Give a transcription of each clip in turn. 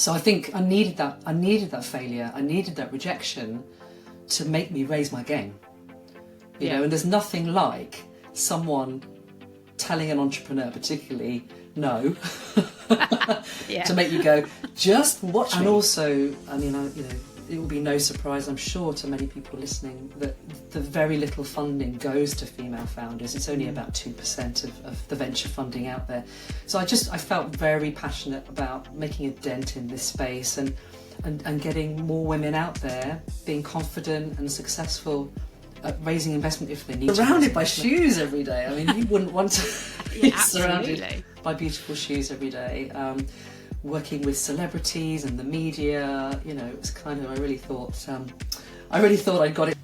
So I think I needed that failure, I needed that rejection to make me raise my game. You know, and there's nothing like someone telling an entrepreneur particularly no to make you go, just watch. And also, I mean, it will be no surprise, I'm sure, to many people listening that the very little funding goes to female founders. It's only about 2% of the venture funding out there. So I felt very passionate about making a dent in this space and getting more women out there being confident and successcul at raising investment if they need to. Surrounded by shoes every day. I mean, you wouldn't want to be surrounded by beautiful shoes every day. Working with celebrities and the media, you know, it was kind of, I really thought I got it.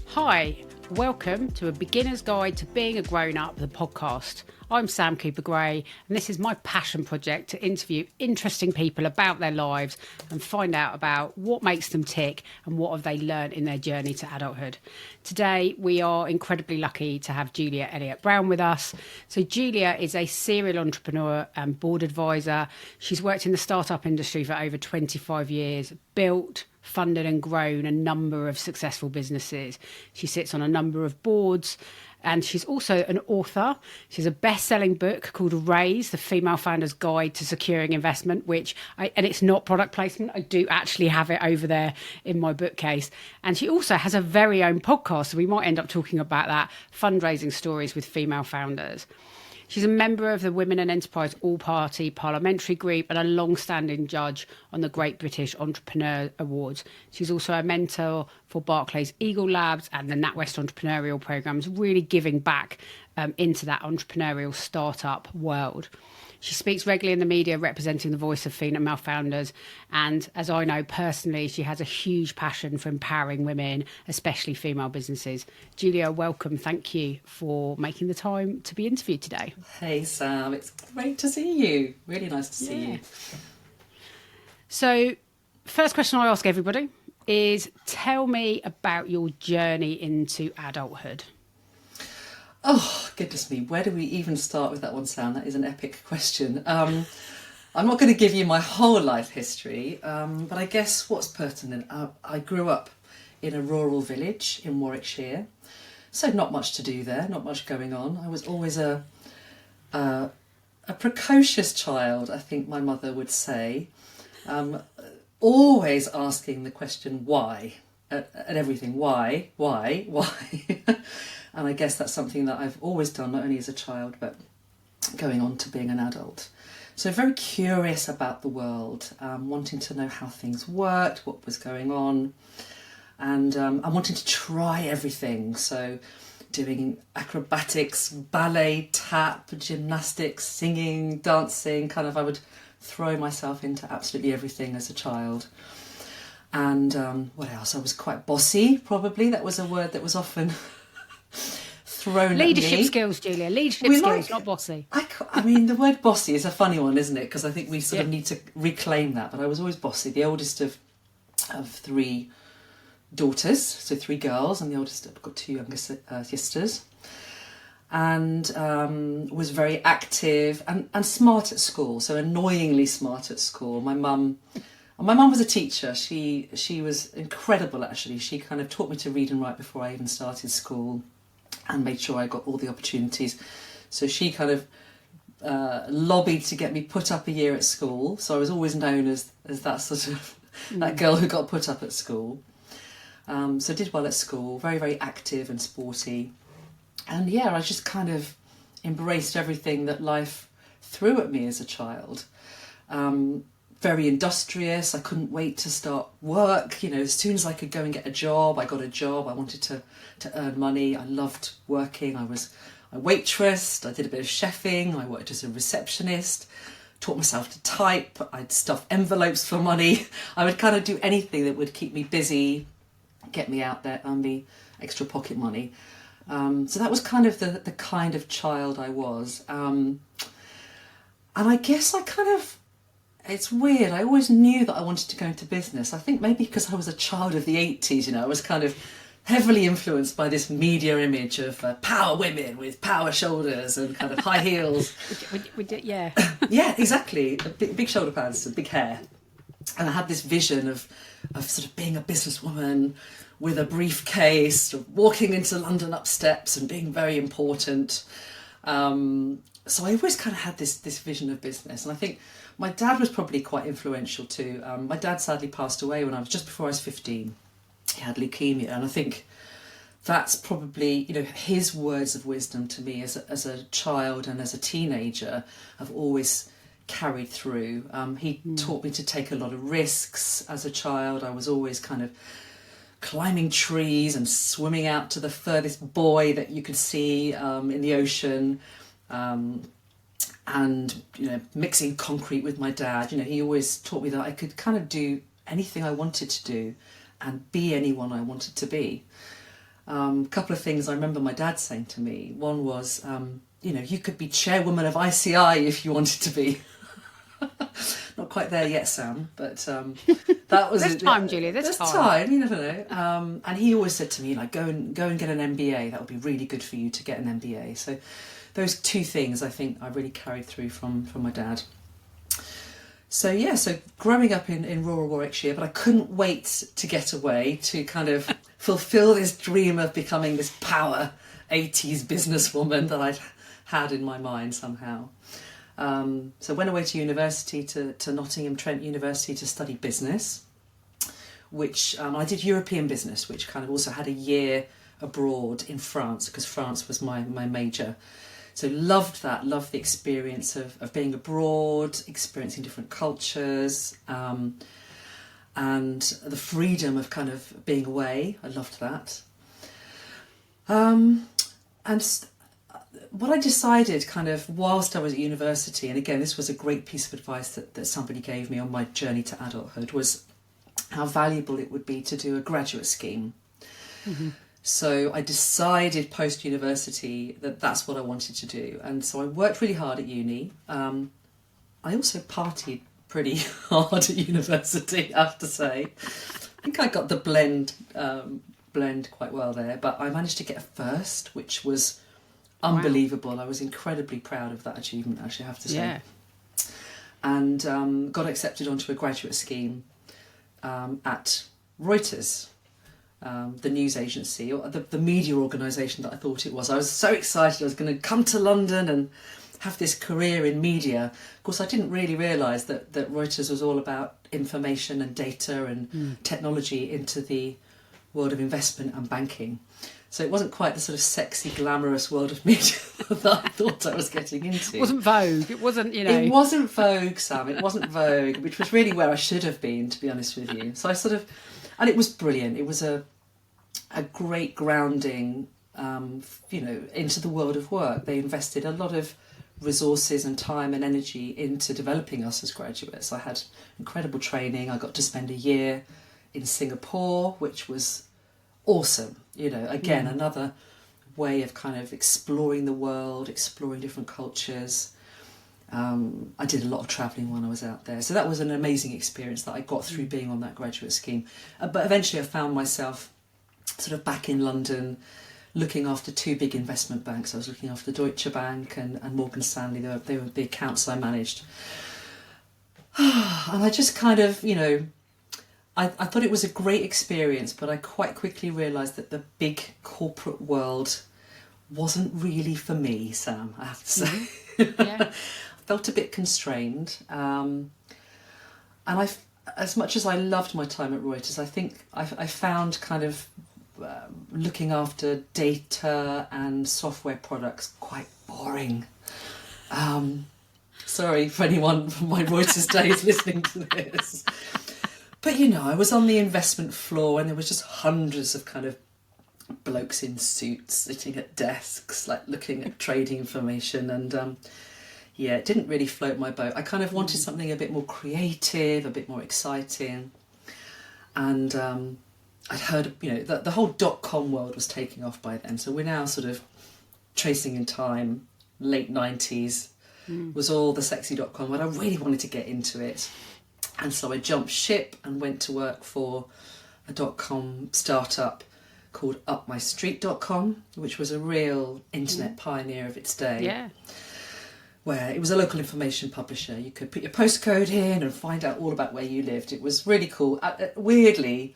Hi, welcome to A Beginner's Guide to Being a Grown-Up, the podcast. I'm Sam Cooper-Gray, and this is my passion project to interview interesting people about their lives and find out about what makes them tick and what have they learned in their journey to adulthood. Today, we are incredibly lucky to have Julia Elliott Brown with us. So Julia is a serial entrepreneur and board advisor. She's worked in the startup industry for over 25 years, built, funded and grown a number of successful businesses. She sits on a number of boards. And she's also an author. She has a best-selling book called Raise, The Female Founder's Guide to Securing Investment, and it's not product placement. I do actually have it over there in my bookcase. And she also has a very own podcast, so we might end up talking about that, fundraising stories with female founders. She's a member of the Women in Enterprise All-Party Parliamentary Group and a long-standing judge on the Great British Entrepreneur Awards. She's also a mentor for Barclays Eagle Labs and the NatWest Entrepreneurial Programmes, really giving back into that entrepreneurial startup world. She speaks regularly in the media representing the voice of female founders. And as I know personally, she has a huge passion for empowering women, especially female businesses. Julia, welcome. Thank you for making the time to be interviewed today. Hey, Sam. It's great to see you. Really nice to see you. So, first question I ask everybody is, tell me about your journey into adulthood. Oh, goodness me, where do we even start with that one, Sam? That is an epic question. I'm not going to give you my whole life history, but I guess what's pertinent, I grew up in a rural village in Warwickshire, so not much to do there, not much going on. I was always a precocious child, I think my mother would say, always asking the question why at everything. Why? And I guess that's something that I've always done, not only as a child, but going on to being an adult. So very curious about the world, wanting to know how things worked, what was going on. And I'm wanting to try everything. So doing acrobatics, ballet, tap, gymnastics, singing, dancing, I would throw myself into absolutely everything as a child. And what else? I was quite bossy, probably. That was a word that was often thrown leadership at me. Skills, Julia. Leadership skills, not bossy. I mean, the word bossy is a funny one, isn't it? Because I think we sort of need to reclaim that. But I was always bossy. The oldest of three daughters, so three girls, and the oldest, I've got two younger sisters. And was very active and smart at school, so annoyingly smart at school. My mum was a teacher. She was incredible, actually. She kind of taught me to read and write before I even started school and made sure I got all the opportunities. So she kind of lobbied to get me put up a year at school. So I was always known as that sort of that girl who got put up at school. So did well at school, very, very active and sporty. And yeah, I just kind of embraced everything that life threw at me as a child. Very industrious. I couldn't wait to start work. You know, as soon as I could go and get a job, I got a job. I wanted to earn money. I loved working. I waitressed. I did a bit of chefing. I worked as a receptionist. Taught myself to type. I'd stuff envelopes for money. I would kind of do anything that would keep me busy, get me out there, earn me extra pocket money. So that was kind of the kind of child I was. And I guess it's weird, I always knew that I wanted to go into business. I think maybe because I was a child of the 80s, you know, I was kind of heavily influenced by this media image of power women with power shoulders and kind of high heels. Yeah. Yeah, exactly. Big shoulder pads and big hair. And I had this vision of sort of being a businesswoman with a briefcase, sort of walking into London up steps and being very important. So I always kind of had this vision of business. And I think my dad was probably quite influential too. My dad sadly passed away when I was just before I was 15. He had leukemia, and I think that's probably, you know, his words of wisdom to me as a child and as a teenager have always carried through. He taught me to take a lot of risks as a child. I was always kind of climbing trees and swimming out to the furthest buoy that you could see in the ocean, and, you know, mixing concrete with my dad. You know, he always taught me that I could kind of do anything I wanted to do and be anyone I wanted to be. A couple of things I remember my dad saying to me. One was, you know, you could be chairwoman of ICI if you wanted to be. Not quite there yet, Sam, but that was... There's time, Julia, there's time. You never know. And he always said to me, like, go and get an MBA. That would be really good for you to get an MBA. So those two things I think I really carried through from my dad. So yeah, so growing up in rural Warwickshire, but I couldn't wait to get away to kind of fulfil this dream of becoming this power 80s businesswoman that I'd had in my mind somehow. So went away to university, to Nottingham Trent University to study business, which I did European business, which kind of also had a year abroad in France, because France was my major. So loved that, loved the experience of being abroad, experiencing different cultures, and the freedom of kind of being away. I loved that. What I decided kind of whilst I was at university, and again, this was a great piece of advice that somebody gave me on my journey to adulthood, was how valuable it would be to do a graduate scheme. Mm-hmm. So I decided post-university that that's what I wanted to do. And so I worked really hard at uni. I also partied pretty hard at university, I have to say. I think I got the blend quite well there. But I managed to get a first, which was unbelievable. Wow. I was incredibly proud of that achievement, actually, I have to say. Yeah. And got accepted onto a graduate scheme at Reuters. The news agency, or the media organisation that I thought it was. I was so excited I was going to come to London and have this career in media. Of course, I didn't really realise that Reuters was all about information and data and technology into the world of investment and banking. So it wasn't quite the sort of sexy, glamorous world of media that I thought I was getting into. It wasn't Vogue. It wasn't, you know... It wasn't Vogue, Sam. It wasn't Vogue, which was really where I should have been, to be honest with you. So I sort of... And it was brilliant. It was a great grounding, you know, into the world of work. They invested a lot of resources and time and energy into developing us as graduates. I had incredible training. I got to spend a year in Singapore, which was awesome. You know, again, another way of kind of exploring the world, exploring different cultures. I did a lot of travelling when I was out there. So that was an amazing experience that I got through being on that graduate scheme. But eventually I found myself sort of back in London looking after two big investment banks. I was looking after Deutsche Bank and Morgan Stanley. They were the accounts I managed. And I just kind of, you know, I thought it was a great experience, but I quite quickly realised that the big corporate world wasn't really for me, Sam, I have to say. Mm-hmm. Yeah. Felt a bit constrained, and as much as I loved my time at Reuters, I think I found kind of looking after data and software products quite boring. Sorry for anyone from my Reuters days listening to this, but you know, I was on the investment floor and there was just hundreds of kind of blokes in suits sitting at desks, like looking at trading information, and yeah, it didn't really float my boat. I kind of wanted something a bit more creative, a bit more exciting. And I'd heard, you know, the whole .com world was taking off by then. So we're now sort of tracing in time, late 90s, was all the sexy .com world. I really wanted to get into it. And so I jumped ship and went to work for a .com startup called upmystreet.com, which was a real internet pioneer of its day. Yeah. Where it was a local information publisher. You could put your postcode in and find out all about where you lived. It was really cool. Weirdly,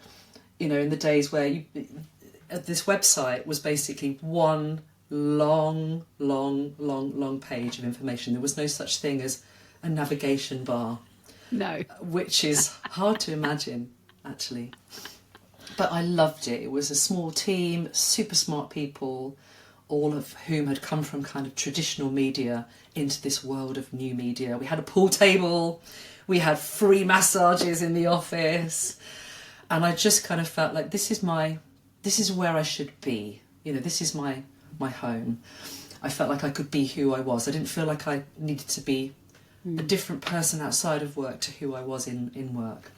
you know, in the days where this website was basically one long page of information. There was no such thing as a navigation bar. No. Which is hard to imagine, actually. But I loved it. It was a small team, super smart people, all of whom had come from kind of traditional media into this world of new media. We had a pool table, we had free massages in the office, and I just kind of felt like this is where I should be. You know, this is my home. I felt like I could be who I was. I didn't feel like I needed to be a different person outside of work to who I was in work.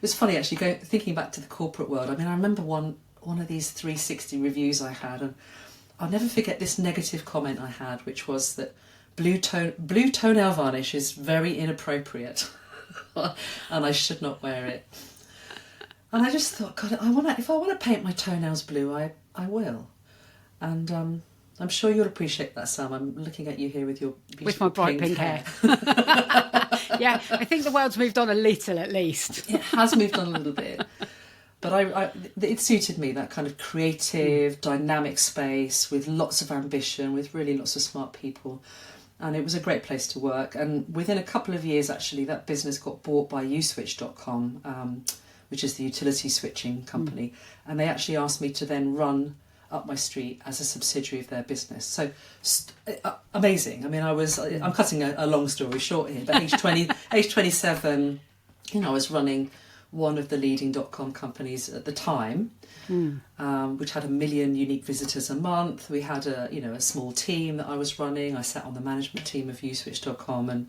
It's funny actually thinking back to the corporate world. I mean, I remember one of these 360 reviews I had, and I'll never forget this negative comment I had, which was that blue toenail varnish is very inappropriate and I should not wear it. And I just thought, God, if I want to paint my toenails blue, I will. And I'm sure you'll appreciate that, Sam. I'm looking at you here with your beautiful with my bright pink hair. Yeah, I think the world's moved on a little, at least. It has moved on a little bit. But it suited me, that kind of creative, dynamic space with lots of ambition, with really lots of smart people. And it was a great place to work. And within a couple of years, actually, that business got bought by uswitch.com, which is the utility switching company. And they actually asked me to then run Up My Street as a subsidiary of their business. So amazing. I mean, I'm cutting a long story short here, but age 27, you know, I was running one of the leading .com companies at the time, which had 1 million unique visitors a month. We had a small team that I was running. I sat on the management team of uswitch.com, and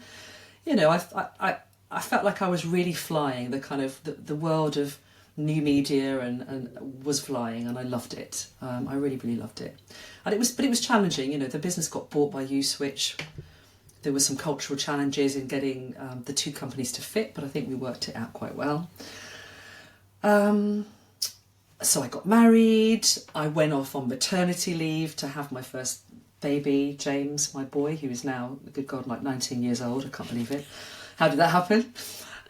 you know, I felt like I was really flying the kind of the world of new media and was flying, and I loved it. I really loved it, and it was challenging. You know, the business got bought by uswitch. There were some cultural challenges in getting the two companies to fit, but I think we worked it out quite well. So I got married. I went off on maternity leave to have my first baby, James, my boy, who is now, good God, like 19 years old. I can't believe it. How did that happen?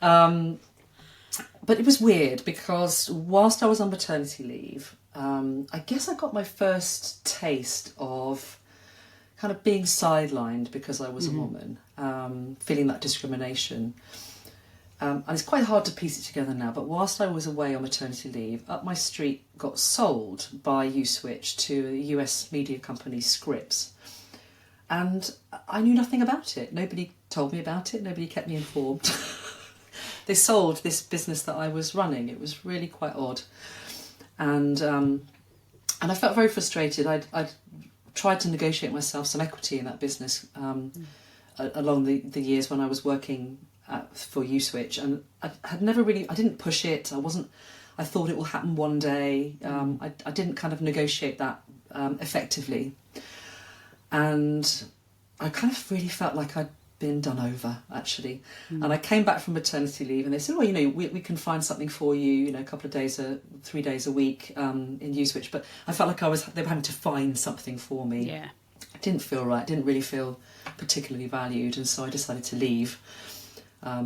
But it was weird because whilst I was on maternity leave, I guess I got my first taste of kind of being sidelined because I was a woman, feeling that discrimination. And it's quite hard to piece it together now, but whilst I was away on maternity leave, Up My Street got sold by uswitch to a US media company, Scripps. And I knew nothing about it. Nobody told me about it. Nobody kept me informed. They sold this business that I was running. It was really quite odd. And I felt very frustrated. I'd tried to negotiate myself some equity in that business along the years when I was working for uswitch, and I didn't push it. I thought it will happen one day. I didn't kind of negotiate that effectively, and I kind of really felt like I'd been done over, actually. And I came back from maternity leave, and they said, well, you know, we can find something for you, you know, a couple of days, 3 days a week in uswitch. But I felt like they were having to find something for me. Yeah. It didn't feel right. Didn't really feel particularly valued, and so I decided to leave.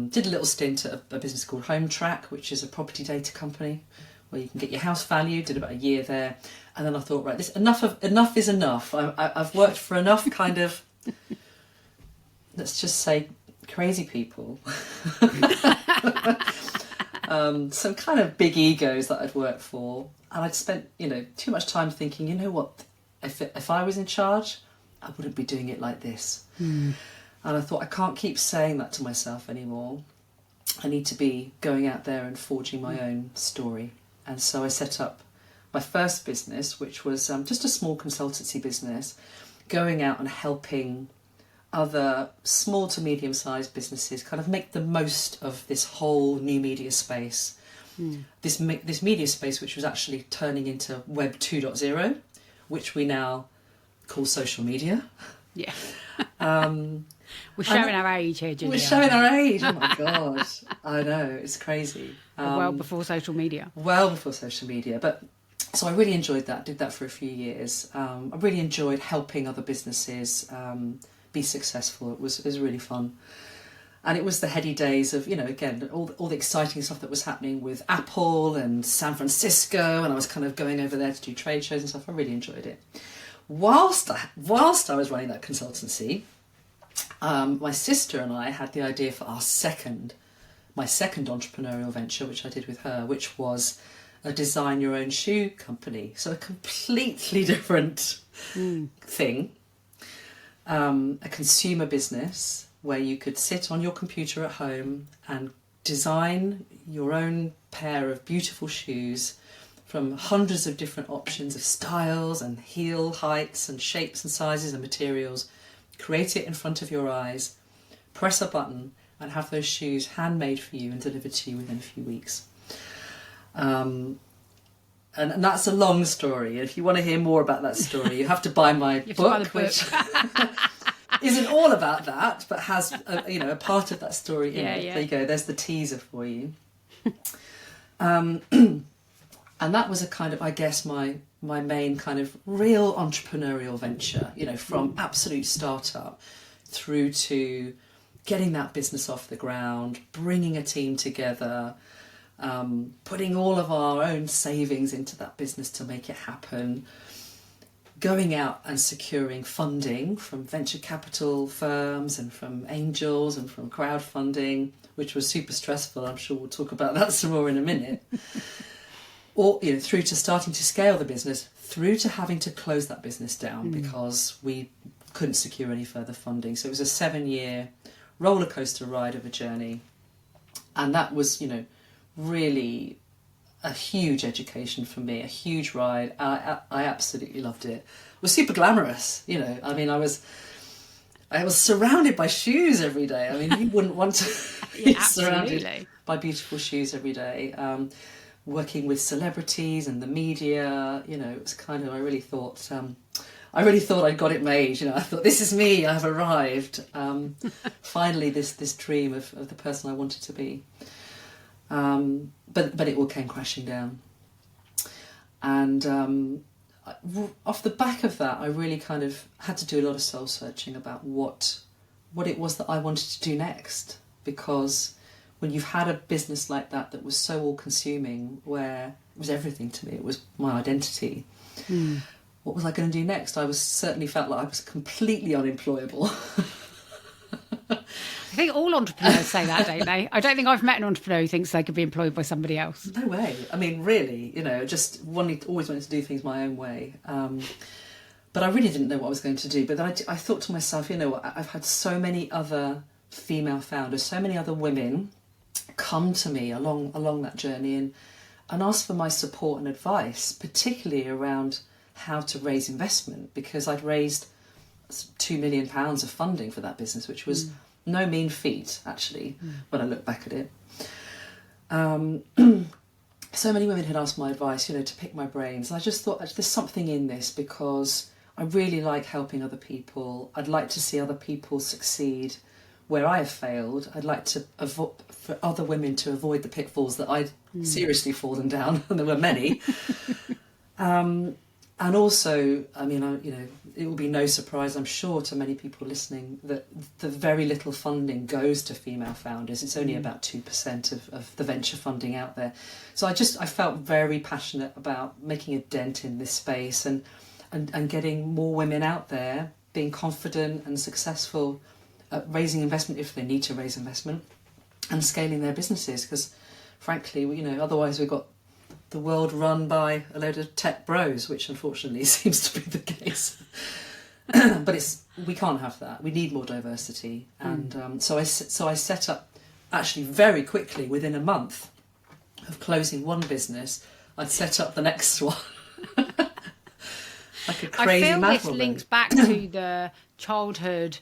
Did a little stint at a business called Home Track, which is a property data company where you can get your house valued. Did about a year there, and then I thought, right, enough is enough. I've worked for enough kind of, let's just say, crazy people. Some kind of big egos that I'd worked for, and I'd spent, you know, too much time thinking, you know what, if I was in charge, I wouldn't be doing it like this. And I thought, I can't keep saying that to myself anymore. I need to be going out there and forging my own story. And so I set up my first business, which was just a small consultancy business, going out and helping other small to medium-sized businesses kind of make the most of this whole new media space. This media space, which was actually turning into Web 2.0, which we now call social media. Yeah. We're showing our age here, Julia. We're showing our age. Oh my gosh. I know, it's crazy. Well before social media. Well before social media. But So I really enjoyed that, did that for a few years. I really enjoyed helping other businesses be successful. It was really fun. And it was the heady days of, again, all the exciting stuff that was happening with Apple and San Francisco, and I was kind of going over there to do trade shows and stuff. I really enjoyed it. Whilst I was running that consultancy, my sister and I had the idea for my second entrepreneurial venture, which I did with her, which was a design your own shoe company. So a completely different thing, a consumer business where you could sit on your computer at home and design your own pair of beautiful shoes from hundreds of different options of styles and heel heights and shapes and sizes and materials. Create it in front of your eyes, press a button, and have those shoes handmade for you and delivered to you within a few weeks. And that's a long story. If you want to hear more about that story, you have to buy my book, which isn't all about that, but has a part of that story in it. There you go. There's the teaser for you. And that was a kind of, I guess, my main kind of real entrepreneurial venture. From absolute startup through to getting that business off the ground, bringing a team together, putting all of our own savings into that business to make it happen, going out and securing funding from venture capital firms and from angels and from crowdfunding, which was super stressful. I'm sure we'll talk about that some more in a minute. Or through to starting to scale the business, through to having to close that business down because we couldn't secure any further funding. So it was a 7-year roller coaster ride of a journey, and that was really a huge education for me, a huge ride. I absolutely loved it. It was super glamorous, I was surrounded by shoes every day. I mean, who wouldn't want to be surrounded by beautiful shoes every day? Working with celebrities and the media, it was kind of, I really thought I got it made. I thought, this is me, I've arrived. Finally, this dream of the person I wanted to be. But it all came crashing down. And off the back of that, I really kind of had to do a lot of soul searching about what it was that I wanted to do next. Because when you've had a business like that was so all-consuming, where it was everything to me, it was my identity. What was I going to do next? I certainly felt like I was completely unemployable. I think all entrepreneurs say that, don't they? I don't think I've met an entrepreneur who thinks they could be employed by somebody else. No way. I mean, really, just always wanted to do things my own way. But I really didn't know what I was going to do. But then I thought to myself, I've had so many other female founders, so many other women come to me along that journey and ask for my support and advice, particularly around how to raise investment, because I'd raised £2 million of funding for that business, which was no mean feat, actually, when I look back at it. So many women had asked my advice, to pick my brains. And I just thought, there's something in this, because I really like helping other people. I'd like to see other people succeed where I have failed. I'd like to for other women to avoid the pitfalls that I'd seriously fallen down, and there were many. And also, I mean, it will be no surprise, I'm sure, to many people listening, that the very little funding goes to female founders. It's only about 2% of the venture funding out there. So I felt very passionate about making a dent in this space and getting more women out there being confident and successful at raising investment if they need to raise investment, and scaling their businesses. Because frankly, otherwise we've got the world run by a load of tech bros, which unfortunately seems to be the case. But we can't have that. We need more diversity. And so I set up, actually very quickly, within a month of closing one business, I'd set up the next one. Like a crazy I feel mad this woman. links back to the childhood.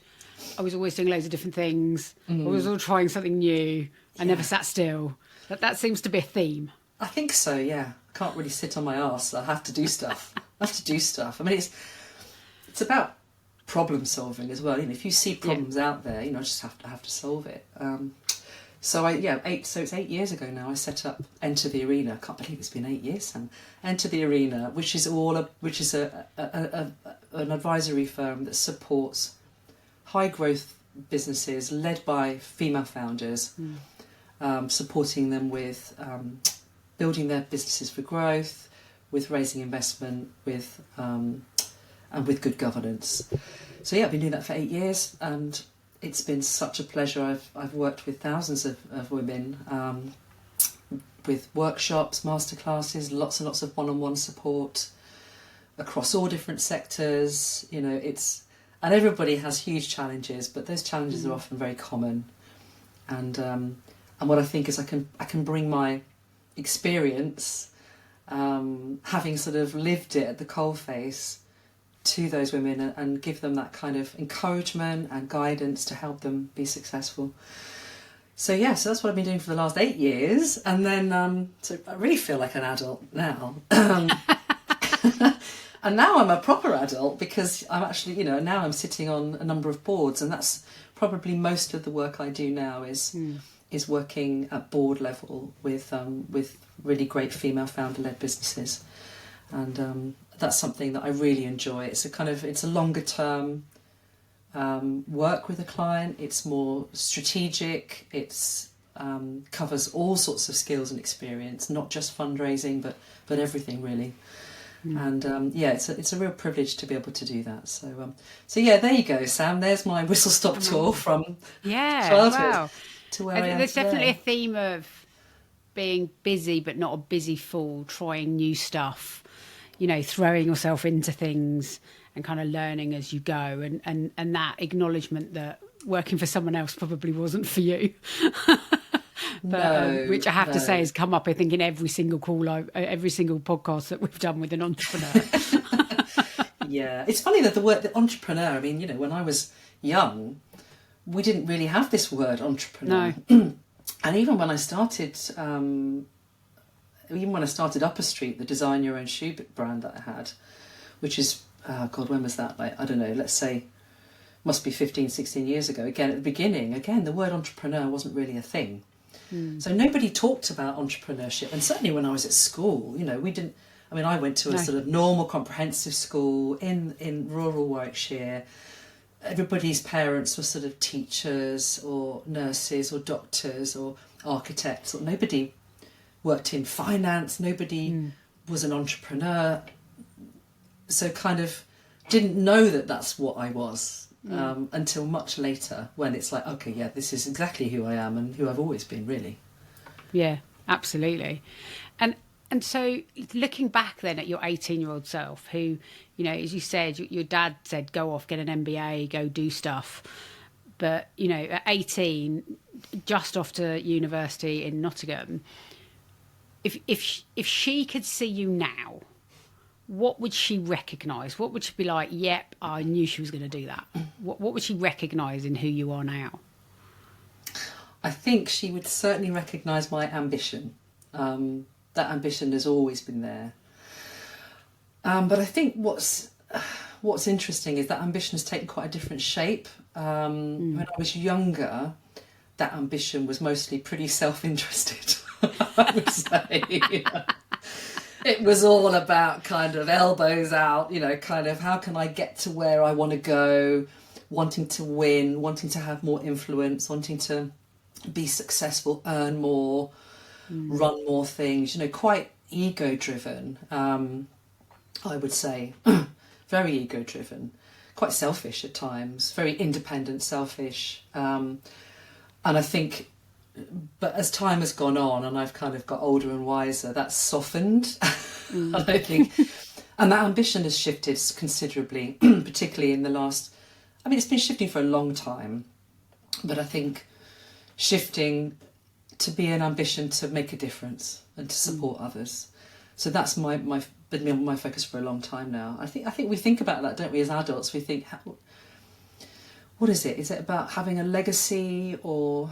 I was always doing loads of different things. I was all trying something new. I never sat still. That seems to be a theme. I think so, yeah. I can't really sit on my arse. I have to do stuff. I mean, it's about problem solving as well. If you see problems out there, just have to solve it. So it's 8 years ago now. I set up Enter the Arena. I can't believe it's been 8 years, Sam. Enter the Arena, which is an advisory firm that supports high growth businesses led by female founders, supporting them with building their businesses for growth, with raising investment, and with good governance. So I've been doing that for 8 years, and it's been such a pleasure. I've worked with thousands of women, with workshops, masterclasses, lots and lots of one-on-one support across all different sectors. And everybody has huge challenges, but those challenges are often very common. And what I think is I can bring my experience, having sort of lived it at the coalface, to those women and give them that kind of encouragement and guidance to help them be successful. So that's what I've been doing for the last 8 years. And then, so I really feel like an adult now. And now I'm a proper adult, because I'm actually, now I'm sitting on a number of boards, and that's probably most of the work I do now is working at board level with really great female founder-led businesses. And that's something that I really enjoy. It's a longer term work with a client. It's more strategic. It's covers all sorts of skills and experience, not just fundraising, but everything really. And it's a real privilege to be able to do that. So there you go, Sam. There's my whistle stop tour from childhood to where I am There's today. definitely a theme of being busy, but not a busy fool, trying new stuff, throwing yourself into things and kind of learning as you go, and that acknowledgement that working for someone else probably wasn't for you. But, which I have to say has come up, I think, in every single every single podcast that we've done with an entrepreneur. Yeah, it's funny that the entrepreneur, I mean, when I was young, we didn't really have this word entrepreneur. No. And even when I started Upper Street, the design your own shoe brand that I had, which is, when was that? Like, I don't know, let's say, must be 15, 16 years ago. Again, at the beginning, the word entrepreneur wasn't really a thing. So nobody talked about entrepreneurship. And certainly when I was at school, we didn't, I went to a sort of normal comprehensive school in rural Warwickshire. Everybody's parents were sort of teachers or nurses or doctors or architects. Or nobody worked in finance. Nobody was an entrepreneur. So kind of didn't know that that's what I was until much later, when it's like, okay, this is exactly who I am and who I've always been, really. Yeah, absolutely. And so looking back then at your 18-year-old self, who, as you said, your dad said, go off, get an MBA, go do stuff. But, at 18, just off to university in Nottingham, if she could see you now, what would she recognise? What would she be like, yep, I knew she was going to do that? What would she recognise in who you are now? I think she would certainly recognise my ambition. That ambition has always been there. But I think what's interesting is that ambition has taken quite a different shape. When I was younger, that ambition was mostly pretty self-interested, I would say. It was all about kind of elbows out, kind of how can I get to where I want to go, wanting to win, wanting to have more influence, wanting to be successful, earn more, run more things, quite ego-driven, I would say. Very ego-driven, quite selfish at times, very independent, selfish. And I think, but as time has gone on and I've kind of got older and wiser, that's softened. I think, and that ambition has shifted considerably, particularly in the last, it's been shifting for a long time, but I think shifting to be an ambition to make a difference and to support others. So that's been my focus for a long time now. I think we think about that, don't we, as adults? We think, what is it? Is it about having a legacy, or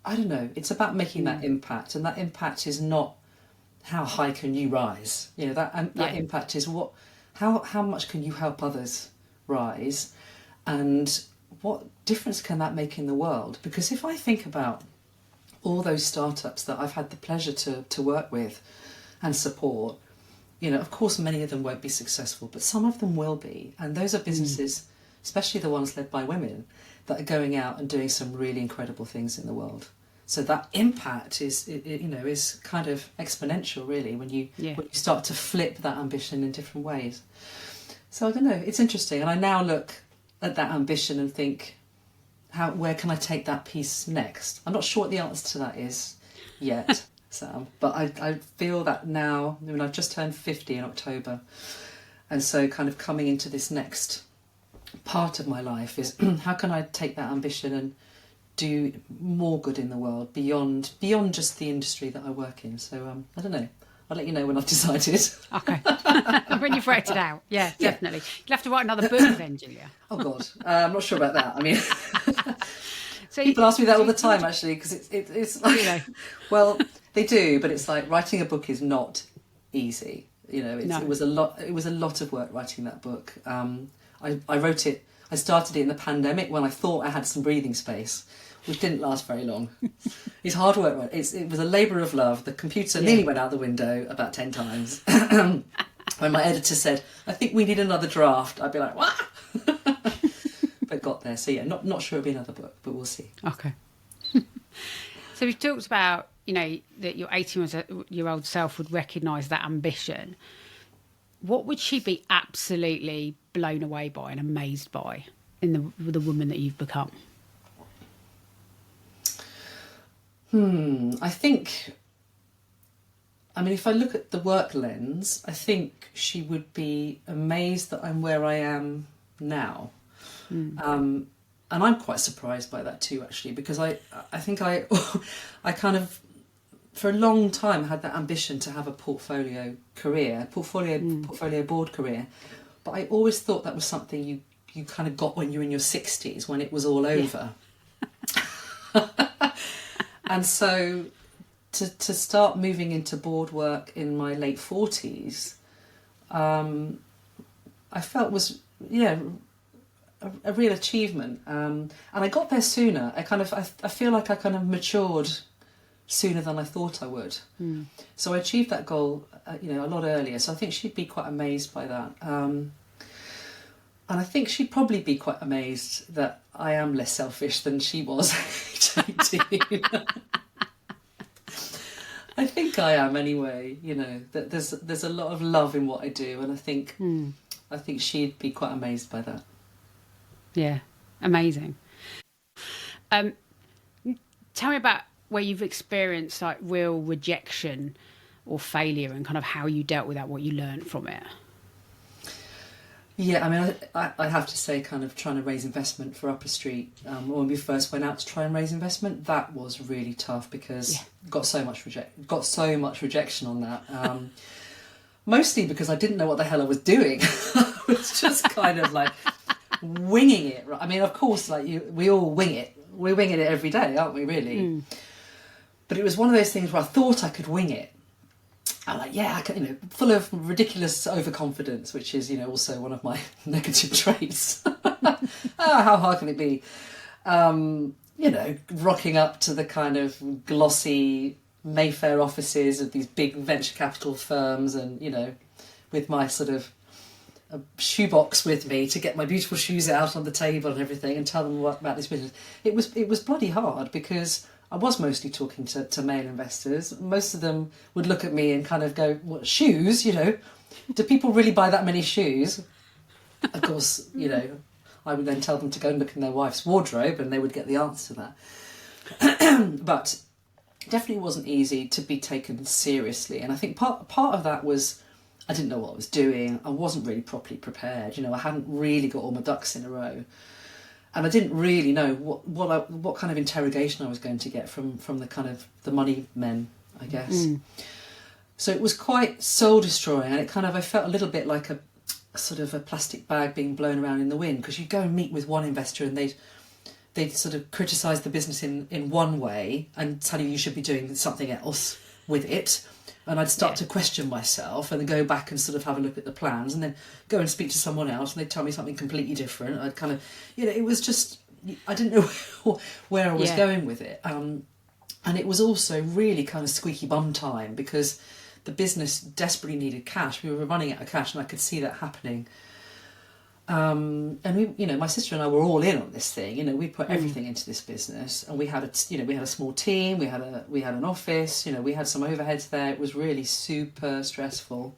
I don't know? It's about making that impact, and that impact is not how high can you rise. That impact is how much can you help others rise, and what difference can that make in the world? Because if I think about all those startups that I've had the pleasure to work with and support, you know, of course, many of them won't be successful, but some of them will be. And those are businesses, especially the ones led by women, that are going out and doing some really incredible things in the world. So that impact is kind of exponential, really, when you start to flip that ambition in different ways. So I don't know, it's interesting. And I now look at that ambition and think, where can I take that piece next? I'm not sure what the answer to that is yet, Sam, but I feel that now. I mean, I've just turned 50 in October, and so kind of coming into this next part of my life is how can I take that ambition and do more good in the world beyond just the industry that I work in. So I don't know. I'll let you know when I've decided. Okay. When you've worked it out. Yeah, definitely. You'll have to write another book then, Julia. Oh, God. I'm not sure about that. I mean, so people ask me that all the time, actually, because it's like, well, they do, but it's like writing a book is not easy. You know, it was a lot of work writing that book. I wrote it, I started it in the pandemic when I thought I had some breathing space, which didn't last very long. It's hard work. Right? It was a labour of love. The computer nearly went out the window about 10 times. When my editor said, I think we need another draft, I'd be like, what? But got there. So yeah, not sure it'll be another book, but we'll see. Okay. So we've talked about, you know, that your 18-year-old self would recognise that ambition. What would she be absolutely blown away by and amazed by in the woman that you've become? I think, I mean, if I look at the work lens, I think she would be amazed that I'm where I am now. And I'm quite surprised by that too, actually, because I think I kind of, for a long time, had that ambition to have a portfolio board career. But I always thought that was something you kind of got when you're in your 60s, when it was all over. And so to start moving into board work in my late 40s, I felt was, a real achievement. And I got there sooner. I feel like I kind of matured sooner than I thought I would. So I achieved that goal, a lot earlier. So I think she'd be quite amazed by that. And I think she'd probably be quite amazed that I am less selfish than she was at 18. I think I am anyway. You know, that there's a lot of love in what I do, and I think she'd be quite amazed by that. Yeah, amazing. Tell me about where you've experienced like real rejection or failure, and kind of how you dealt with that, what you learned from it. Yeah, I mean, I have to say, kind of trying to raise investment for Upper Street, when we first went out to try and raise investment, that was really tough because got so much rejection on that. Mostly because I didn't know what the hell I was doing. I was just kind of like winging it. I mean, of course, like we all wing it. We're winging it every day, aren't we? Really. But it was one of those things where I thought I could wing it. I'm like, I can, full of ridiculous overconfidence, which is, also one of my negative traits. How hard can it be? Rocking up to the kind of glossy Mayfair offices of these big venture capital firms and, with my sort of a shoebox with me to get my beautiful shoes out on the table and everything and tell them about this business. It was bloody hard because I was mostly talking to male investors. Most of them would look at me and kind of go, what, shoes? Do people really buy that many shoes? Of course, I would then tell them to go and look in their wife's wardrobe and they would get the answer to that. But definitely wasn't easy to be taken seriously. And I think part of that was I didn't know what I was doing. I wasn't really properly prepared. I hadn't really got all my ducks in a row. And I didn't really know what kind of interrogation I was going to get from the kind of the money men, I guess. So it was quite soul destroying, and I felt a little bit like a sort of a plastic bag being blown around in the wind, because you go and meet with one investor and they'd sort of criticise the business in one way and tell you should be doing something else with it. And I'd start to question myself and then go back and sort of have a look at the plans and then go and speak to someone else and they'd tell me something completely different. I'd kind of, it was just, I didn't know where I was going with it. And it was also really kind of squeaky bum time because the business desperately needed cash. We were running out of cash, and I could see that happening. And we, you know, my sister and I were all in on this thing. You know, we put everything into this business, and we had a small team. We had an office. You know, we had some overheads there. It was really super stressful.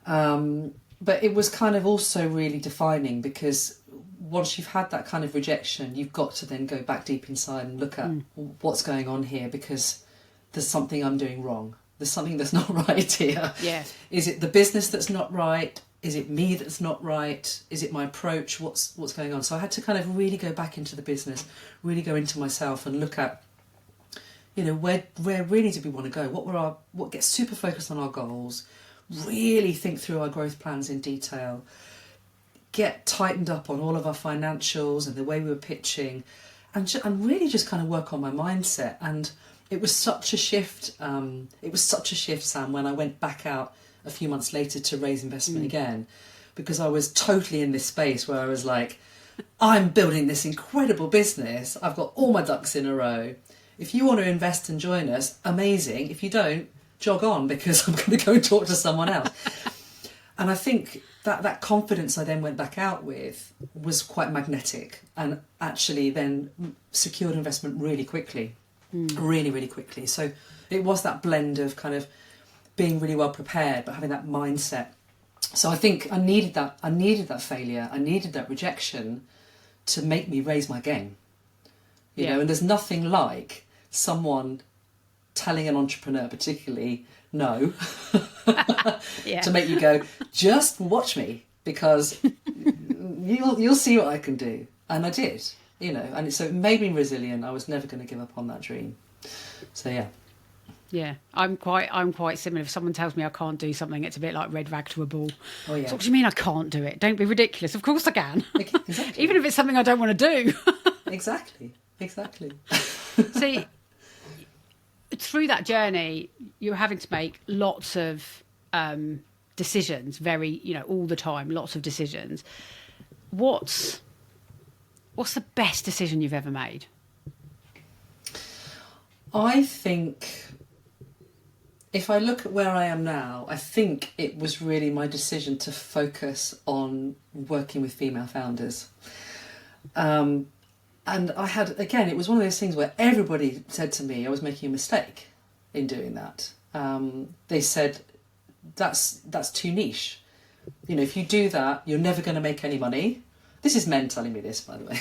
But it was kind of also really defining, because once you've had that kind of rejection, you've got to then go back deep inside and look at what's going on here, because there's something I'm doing wrong. There's something that's not right here. Yeah. Is it the business that's not right? Is it me that's not right? Is it my approach? What's going on? So I had to kind of really go back into the business, really go into myself and look at, you know, where really do we want to go? What gets super focused on our goals, really think through our growth plans in detail, get tightened up on all of our financials and the way we were pitching, and really just kind of work on my mindset. And it was such a shift. Sam, when I went back out a few months later to raise investment again, because I was totally in this space where I was like, I'm building this incredible business. I've got all my ducks in a row. If you want to invest and join us, amazing. If you don't, jog on, because I'm going to go and talk to someone else. And I think that confidence I then went back out with was quite magnetic, and actually then secured investment really quickly, really, really quickly. So it was that blend of kind of being really well prepared, but having that mindset. So I think I needed that failure. I needed that rejection to make me raise my game. You know, and there's nothing like someone telling an entrepreneur particularly no to make you go, just watch me, because you'll see what I can do. And I did, you know, and so it made me resilient. I was never going to give up on that dream. So yeah, I'm quite similar. If someone tells me I can't do something, it's a bit like red rag to a bull. Oh yeah. So what do you mean I can't do it? Don't be ridiculous. Of course I can. Exactly. Even if it's something I don't want to do. Exactly. See, through that journey, you're having to make lots of decisions, all the time, lots of decisions. What's the best decision you've ever made? I think, if I look at where I am now, I think it was really my decision to focus on working with female founders. And I had, again, it was one of those things where everybody said to me I was making a mistake in doing that. They said, that's too niche. You know, if you do that, you're never going to make any money. This is men telling me this, by the way.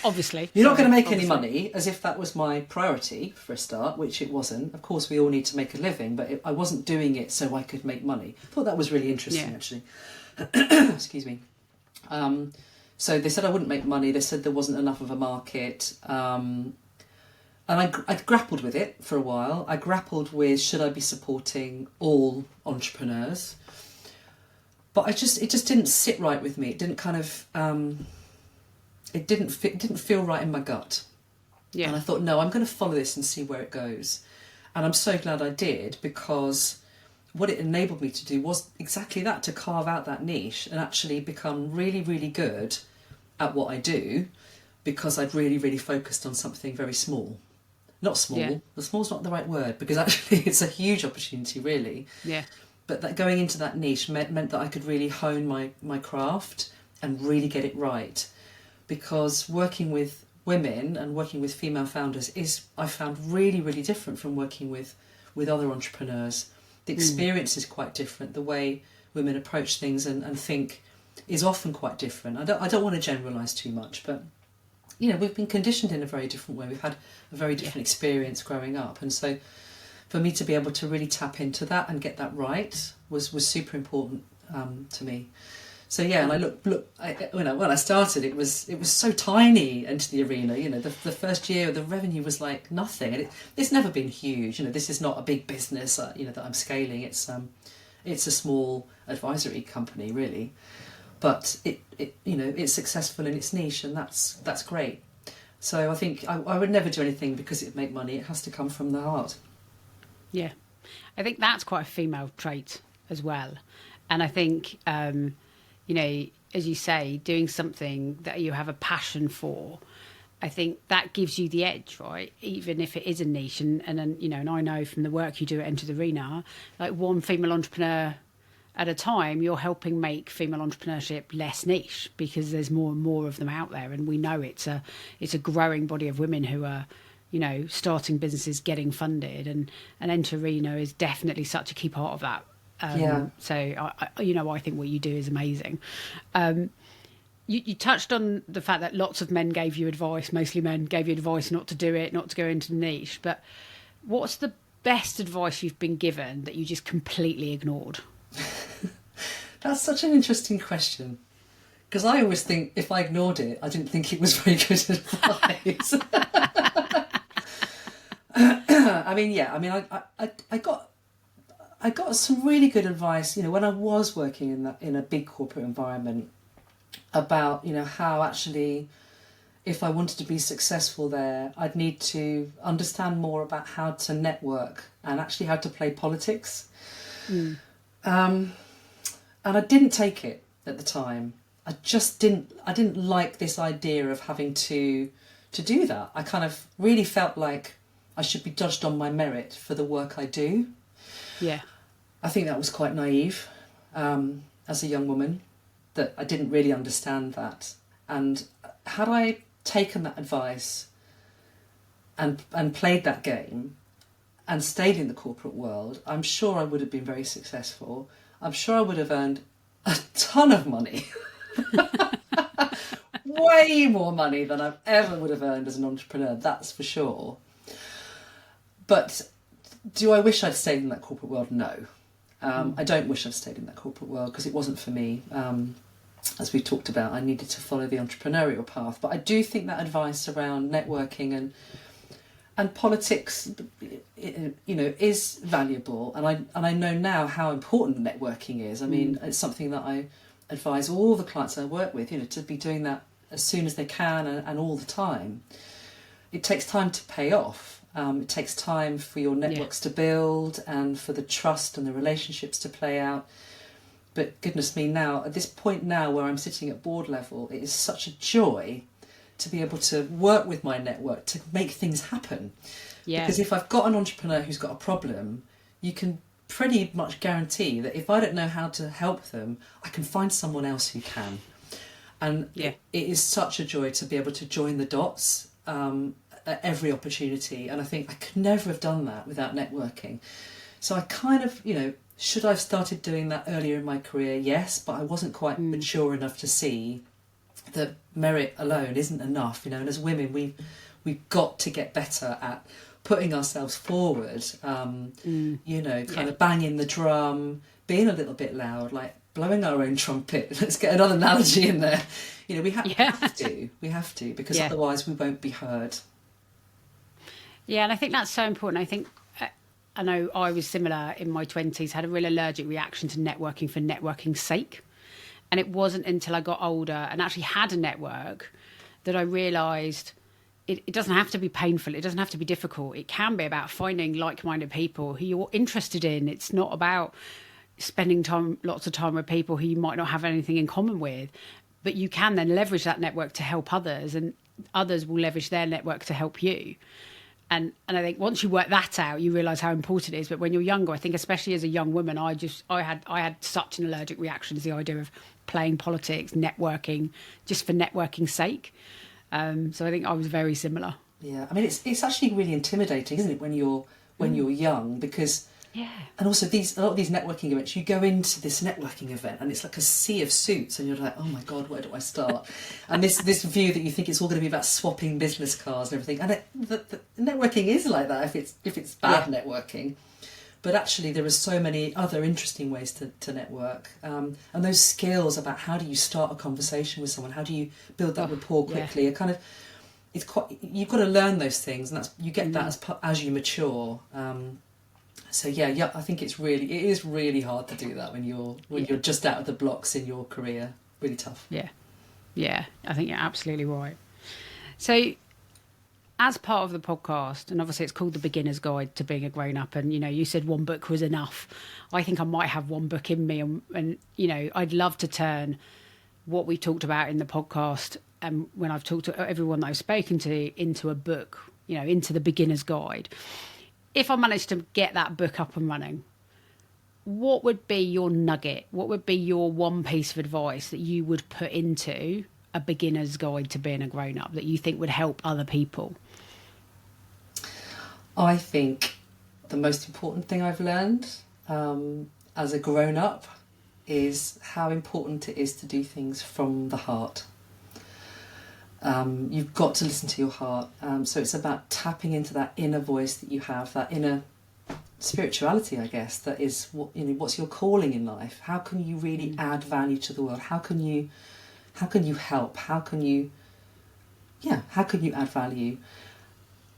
Obviously. You're not going to make any money, as if that was my priority for a start, which it wasn't. Of course, we all need to make a living, but I wasn't doing it so I could make money. I thought that was really interesting, actually. Excuse me. So they said I wouldn't make money. They said there wasn't enough of a market. And I grappled with it for a while. I grappled with, should I be supporting all entrepreneurs? But it just didn't sit right with me. It didn't kind of, it didn't feel right in my gut. Yeah. And I thought, no, I'm going to follow this and see where it goes. And I'm so glad I did, because what it enabled me to do was exactly that, to carve out that niche and actually become really, really good at what I do, because I'd really, really focused on something very small. Not small. Yeah. The small's not the right word, because actually it's a huge opportunity, really. Yeah. But that going into that niche meant that I could really hone my craft and really get it right. Because working with women and working with female founders I found really, really different from working with other entrepreneurs. The experience is quite different. The way women approach things and think is often quite different. I don't want to generalise too much, but you know, we've been conditioned in a very different way. We've had a very different experience growing up, and so for me to be able to really tap into that and get that right was super important to me. So yeah, and I look. When I started, it was so tiny into the arena. You know, the first year the revenue was like nothing, and it's never been huge. You know, this is not a big business. That I'm scaling. It's a small advisory company, really, but it's successful in its niche, and that's great. So I think I would never do anything because it'd make money. It has to come from the heart. Yeah, I think that's quite a female trait as well, and I think. As you say, doing something that you have a passion for I think that gives you the edge, right? Even if it is a niche. And I know from the work you do at Enter the Arena, like one female entrepreneur at a time, you're helping make female entrepreneurship less niche because there's more and more of them out there. And we know it's a growing body of women who are, starting businesses, getting funded. And Enter Arena is definitely such a key part of that. So, I think what you do is amazing. You touched on the fact that lots of men gave you advice, mostly men gave you advice not to do it, not to go into the niche. But what's the best advice you've been given that you just completely ignored? That's such an interesting question. Because I always think if I ignored it, I didn't think it was very good advice. I got some really good advice, when I was working in a big corporate environment, about how actually if I wanted to be successful there, I'd need to understand more about how to network and actually how to play politics. And I didn't take it at the time. I didn't like this idea of having to do that. I kind of really felt like I should be judged on my merit for the work I do. Yeah. I think that was quite naive as a young woman, that I didn't really understand that. And had I taken that advice and played that game and stayed in the corporate world, I'm sure I would have been very successful. I'm sure I would have earned a ton of money. Way more money than I ever would have earned as an entrepreneur, that's for sure. But do I wish I'd stayed in that corporate world? No. I don't wish I'd stayed in that corporate world because it wasn't for me. As we talked about, I needed to follow the entrepreneurial path. But I do think that advice around networking and politics, is valuable. And I know now how important networking is. I mean, it's something that I advise all the clients I work with, to be doing that as soon as they can and all the time. It takes time to pay off. It takes time for your networks to build and for the trust and the relationships to play out. But goodness me, now, at this point now where I'm sitting at board level, it is such a joy to be able to work with my network to make things happen. Yeah. Because if I've got an entrepreneur who's got a problem, you can pretty much guarantee that if I don't know how to help them, I can find someone else who can. And it is such a joy to be able to join the dots at every opportunity. And I think I could never have done that without networking. So I kind of, should I have started doing that earlier in my career? Yes, but I wasn't quite mature enough to see that merit alone isn't enough, and as women we've got to get better at putting ourselves forward, kind of banging the drum, being a little bit loud, like blowing our own trumpet. Let's get another analogy in there. We have to, because otherwise we won't be heard. Yeah, and I think that's so important. I think I know I was similar in my 20s, had a real allergic reaction to networking for networking's sake. And it wasn't until I got older and actually had a network that I realised it doesn't have to be painful. It doesn't have to be difficult. It can be about finding like-minded people who you're interested in. It's not about spending lots of time with people who you might not have anything in common with. But you can then leverage that network to help others, and others will leverage their network to help you. And I think once you work that out, you realise how important it is. But when you're younger, I think especially as a young woman, I had such an allergic reaction to the idea of playing politics, networking, just for networking's sake. So I think I was very similar. Yeah, I mean it's actually really intimidating, isn't it, when you're young, because and also a lot of these networking events, you go into this networking event and it's like a sea of suits, and you're like, oh my god, where do I start? And this view that you think it's all going to be about swapping business cards and everything, and the networking is like that if it's bad networking. But actually there are so many other interesting ways to network, and those skills about how do you start a conversation with someone, how do you build that rapport quickly, you've got to learn those things, and you get that as you mature. So I think it is really hard to do that when you're just out of the blocks in your career. Really tough. Yeah, I think you're absolutely right. So, as part of the podcast, and obviously it's called The Beginner's Guide to Being a Grown-Up, and you said one book was enough. I think I might have one book in me, and I'd love to turn what we talked about in the podcast when I've talked to everyone that I've spoken to, into a book, into the beginner's guide. If I managed to get that book up and running, what would be your nugget? What would be your one piece of advice that you would put into a beginner's guide to being a grown-up that you think would help other people? I think the most important thing I've learned as a grown-up is how important it is to do things from the heart. You've got to listen to your heart. So it's about tapping into that inner voice that you have, that inner spirituality, I guess, that is what's your calling in life. How can you really add value to the world? How can you help? How can you add value?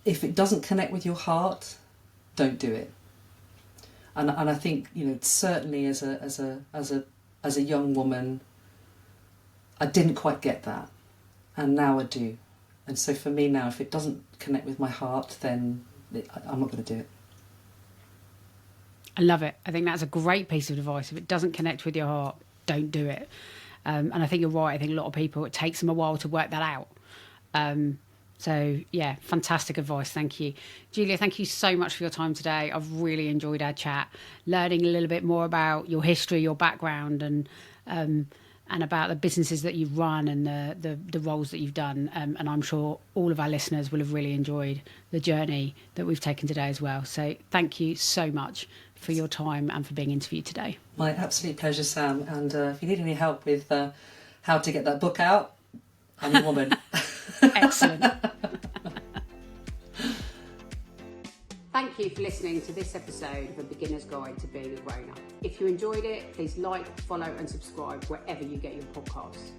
If it doesn't connect with your heart, don't do it. And I think, certainly as a young woman, I didn't quite get that, and now I do. And so for me now, if it doesn't connect with my heart, then I'm not going to do it. I love it. I think that's a great piece of advice. If it doesn't connect with your heart, don't do it. And I think you're right. I think a lot of people, it takes them a while to work that out. So, yeah, fantastic advice. Thank you. Julia, thank you so much for your time today. I've really enjoyed our chat, learning a little bit more about your history, your background, and about the businesses that you've run and the roles that you've done. And I'm sure all of our listeners will have really enjoyed the journey that we've taken today as well. So thank you so much for your time and for being interviewed today. My absolute pleasure, Sam. And if you need any help with how to get that book out, I'm a woman. Excellent. Thank you for listening to this episode of A Beginner's Guide to Being a Grown-Up. If you enjoyed it, please like, follow and subscribe wherever you get your podcasts.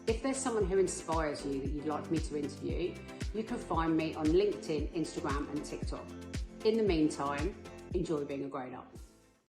If there's someone who inspires you that you'd like me to interview, you can find me on LinkedIn, Instagram and TikTok. In the meantime, enjoy being a grown-up.